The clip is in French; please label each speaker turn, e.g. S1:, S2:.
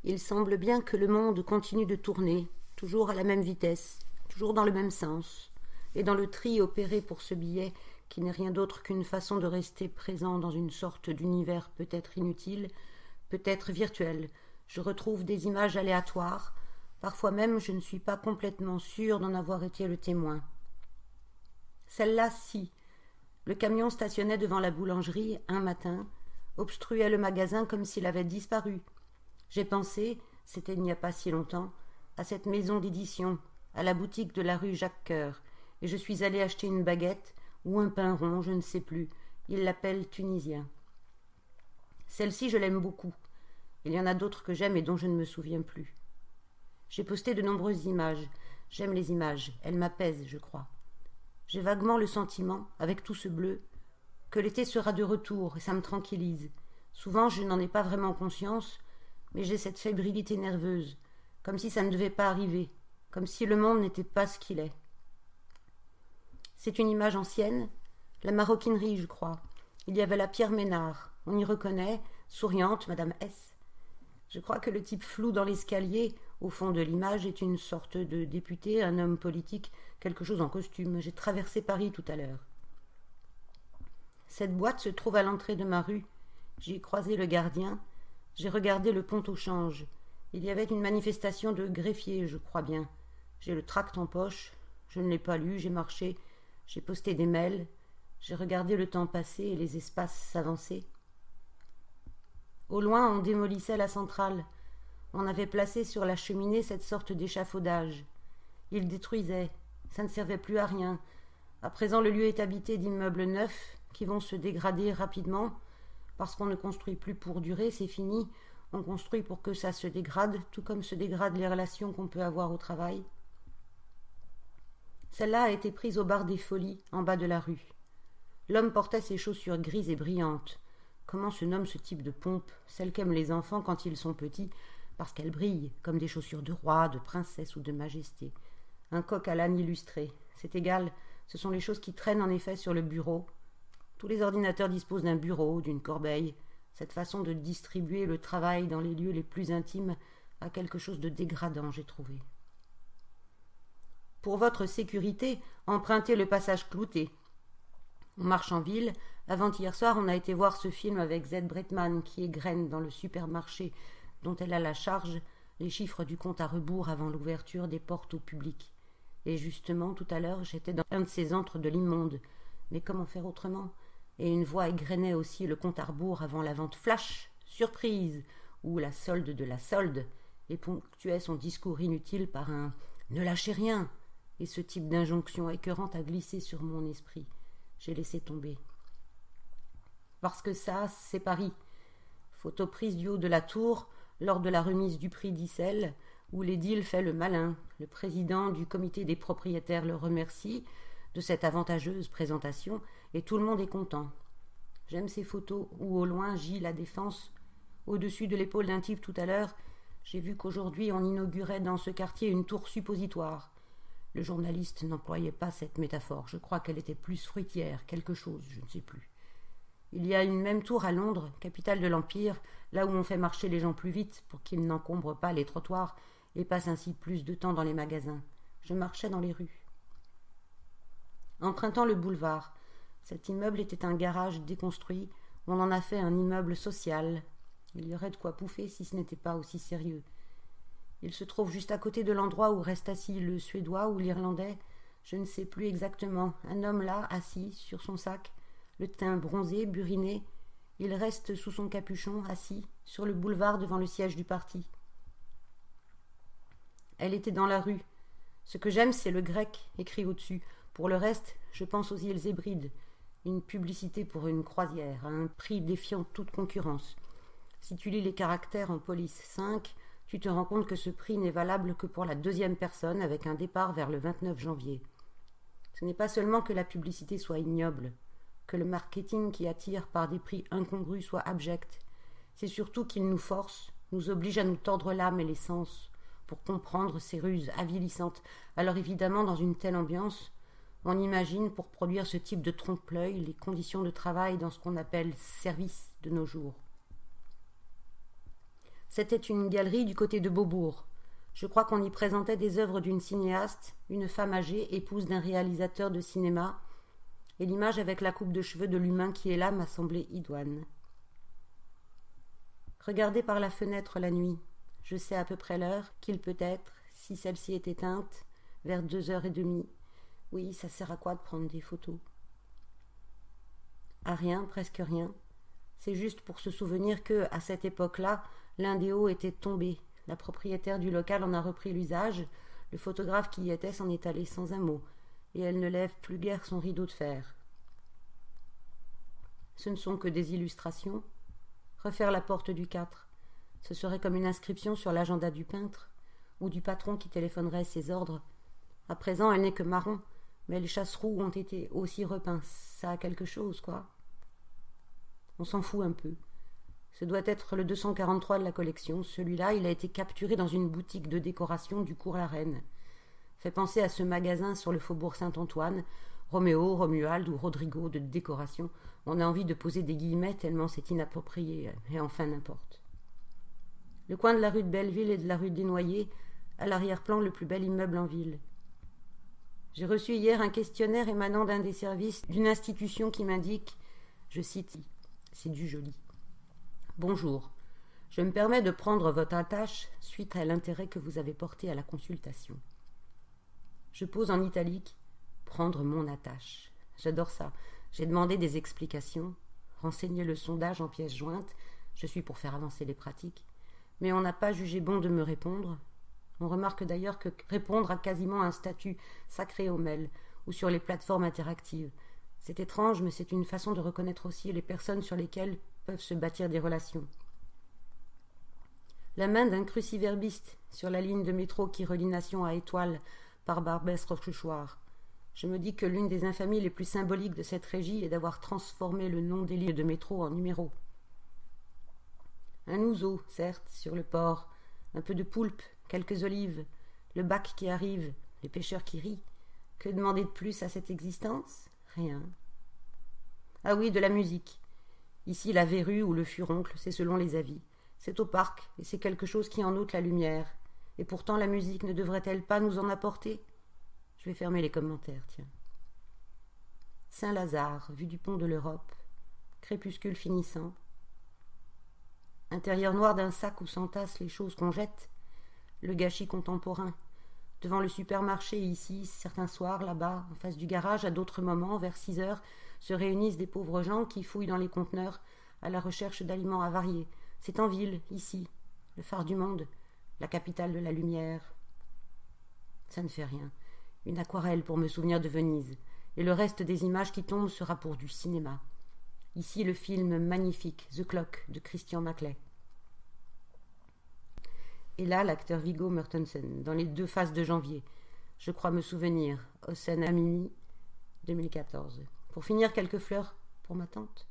S1: Il semble bien que le monde continue de tourner, toujours à la même vitesse, toujours dans le même sens, et dans le tri opéré pour ce billet, qui n'est rien d'autre qu'une façon de rester présent dans une sorte d'univers peut-être inutile, peut-être virtuel, je retrouve des images aléatoires, parfois même je ne suis pas complètement sûre d'en avoir été le témoin. Celle-là, si. Le camion stationnait devant la boulangerie un matin, obstruait le magasin comme s'il avait disparu. J'ai pensé, c'était il n'y a pas si longtemps, à cette maison d'édition, à la boutique de la rue Jacques-Cœur, et je suis allée acheter une baguette ou un pain rond, je ne sais plus. Ils l'appellent tunisien. Celle-ci, je l'aime beaucoup. Il y en a d'autres que j'aime et dont je ne me souviens plus. J'ai posté de nombreuses images. J'aime les images. Elles m'apaisent, je crois. J'ai vaguement le sentiment, avec tout ce bleu, que l'été sera de retour et ça me tranquillise. Souvent, je n'en ai pas vraiment conscience, mais j'ai cette fébrilité nerveuse, comme si ça ne devait pas arriver, comme si le monde n'était pas ce qu'il est. C'est une image ancienne, la maroquinerie, je crois. Il y avait la Pierre Ménard, on y reconnaît, souriante, Madame S. Je crois que le type flou dans l'escalier, au fond de l'image, est une sorte de député, un homme politique, quelque chose en costume. J'ai traversé Paris tout à l'heure. Cette boîte se trouve à l'entrée de ma rue. J'y ai croisé le gardien. J'ai regardé le pont au change. Il y avait une manifestation de greffiers, je crois bien. J'ai le tract en poche. Je ne l'ai pas lu, j'ai marché. J'ai posté des mails. J'ai regardé le temps passer et les espaces s'avancer. Au loin, on démolissait la centrale. On avait placé sur la cheminée cette sorte d'échafaudage. Il détruisait. Ça ne servait plus à rien. À présent, le lieu est habité d'immeubles neufs qui vont se dégrader rapidement. Parce qu'on ne construit plus pour durer, c'est fini. On construit pour que ça se dégrade, tout comme se dégradent les relations qu'on peut avoir au travail. Celle-là a été prise au bar des Folies, en bas de la rue. L'homme portait ses chaussures grises et brillantes. Comment se nomme ce type de pompe, celle qu'aiment les enfants quand ils sont petits, parce qu'elles brillent, comme des chaussures de roi, de princesse ou de majesté. Un coq à l'âne illustré. C'est égal, ce sont les choses qui traînent en effet sur le bureau. Tous les ordinateurs disposent d'un bureau, d'une corbeille. Cette façon de distribuer le travail dans les lieux les plus intimes a quelque chose de dégradant, j'ai trouvé. Pour votre sécurité, empruntez le passage Clouté. On marche en ville. Avant-hier soir, on a été voir ce film avec Z. Bretman qui égrène dans le supermarché dont elle a la charge les chiffres du compte à rebours avant l'ouverture des portes au public. Et justement, tout à l'heure, j'étais dans un de ces antres de l'immonde. Mais comment faire autrement ? Et une voix égrenait aussi le compte à rebours avant la vente flash, surprise, ou la solde de la solde, et ponctuait son discours inutile par un « ne lâchez rien !» et ce type d'injonction écœurante a glissé sur mon esprit. J'ai laissé tomber. Parce que ça, c'est Paris. Photo prise du haut de la tour, lors de la remise du prix d'Issel, où l'édile fait le malin. Le président du comité des propriétaires le remercie de cette avantageuse présentation, et tout le monde est content. J'aime ces photos où au loin gît la Défense. Au-dessus de l'épaule d'un type tout à l'heure, j'ai vu qu'aujourd'hui on inaugurait dans ce quartier une tour suppositoire. Le journaliste n'employait pas cette métaphore. Je crois qu'elle était plus fruitière, quelque chose, je ne sais plus. Il y a une même tour à Londres, capitale de l'Empire, là où on fait marcher les gens plus vite pour qu'ils n'encombrent pas les trottoirs et passent ainsi plus de temps dans les magasins. Je marchais dans les rues. Empruntant le boulevard, cet immeuble était un garage déconstruit. On en a fait un immeuble social. Il y aurait de quoi pouffer si ce n'était pas aussi sérieux. Il se trouve juste à côté de l'endroit où reste assis le Suédois ou l'Irlandais. Je ne sais plus exactement. Un homme là, assis, sur son sac, le teint bronzé, buriné. Il reste sous son capuchon, assis, sur le boulevard devant le siège du parti. Elle était dans la rue. Ce que j'aime, c'est le grec, écrit au-dessus. Pour le reste, je pense aux îles Hébrides. Une publicité pour une croisière, à un prix défiant toute concurrence. Si tu lis les caractères en police 5, tu te rends compte que ce prix n'est valable que pour la deuxième personne avec un départ vers le 29 janvier. Ce n'est pas seulement que la publicité soit ignoble, que le marketing qui attire par des prix incongrus soit abject. C'est surtout qu'il nous force, nous oblige à nous tordre l'âme et les sens pour comprendre ces ruses avilissantes. Alors évidemment, dans une telle ambiance, on imagine pour produire ce type de trompe-l'œil les conditions de travail dans ce qu'on appelle service de nos jours. C'était une galerie du côté de Beaubourg. Je crois qu'on y présentait des œuvres d'une cinéaste, une femme âgée, épouse d'un réalisateur de cinéma, et l'image avec la coupe de cheveux de l'humain qui est là m'a semblé idoine. Regardez par la fenêtre la nuit. Je sais à peu près l'heure qu'il peut être, si celle-ci est éteinte, vers 2h30. Oui, ça sert à quoi de prendre des photos? À rien, presque rien. C'est juste pour se souvenir que, à cette époque-là, l'un des hauts était tombé. La propriétaire du local en a repris l'usage. Le photographe qui y était s'en est allé sans un mot. Et elle ne lève plus guère son rideau de fer. Ce ne sont que des illustrations. Refaire la porte du 4, ce serait comme une inscription sur l'agenda du peintre ou du patron qui téléphonerait ses ordres. À présent, elle n'est que marron, mais les chasse-roues ont été aussi repeints. Ça a quelque chose, quoi. On s'en fout un peu. Ce doit être le 243 de la collection. Celui-là, il a été capturé dans une boutique de décoration du cours La Reine. Fait penser à ce magasin sur le faubourg Saint-Antoine, Roméo, Romuald ou Rodrigo de décoration. On a envie de poser des guillemets tellement c'est inapproprié, et enfin n'importe. Le coin de la rue de Belleville et de la rue des Noyers, à l'arrière-plan le plus bel immeuble en ville. J'ai reçu hier un questionnaire émanant d'un des services d'une institution qui m'indique, je cite, c'est du joli. Bonjour, je me permets de prendre votre attache suite à l'intérêt que vous avez porté à la consultation. Je pose en italique, prendre mon attache. J'adore ça. J'ai demandé des explications, renseigné le sondage en pièces jointes, je suis pour faire avancer les pratiques, mais on n'a pas jugé bon de me répondre. On remarque d'ailleurs que répondre a quasiment un statut sacré au mail ou sur les plateformes interactives. C'est étrange, mais c'est une façon de reconnaître aussi les personnes sur lesquelles peuvent se bâtir des relations. La main d'un cruciverbiste sur la ligne de métro qui relie Nation à Étoile par Barbès-Rochechouart. Je me dis que l'une des infamies les plus symboliques de cette régie est d'avoir transformé le nom des lignes de métro en numéro. Un ouzo, certes, sur le port, un peu de poulpe, quelques olives, le bac qui arrive, les pêcheurs qui rient. Que demander de plus à cette existence? Rien. Ah oui, de la musique. Ici, la verrue ou le furoncle, c'est selon les avis. C'est au parc, et c'est quelque chose qui en ôte la lumière. Et pourtant, la musique ne devrait-elle pas nous en apporter? Je vais fermer les commentaires, tiens. Saint-Lazare, vue du pont de l'Europe. Crépuscule finissant. Intérieur noir d'un sac où s'entassent les choses qu'on jette. Le gâchis contemporain. Devant le supermarché, ici, certains soirs, là-bas, en face du garage, à d'autres moments, vers 6h, se réunissent des pauvres gens qui fouillent dans les conteneurs à la recherche d'aliments avariés. C'est en ville, ici, le phare du monde, la capitale de la lumière. Ça ne fait rien. Une aquarelle pour me souvenir de Venise, et le reste des images qui tombent sera pour du cinéma. Ici le film magnifique The Clock de Christian Maclay. Et là l'acteur Viggo Mortensen, dans les 2 faces de janvier. Je crois me souvenir, Hossein Amini, 2014. Pour finir, quelques fleurs pour ma tante.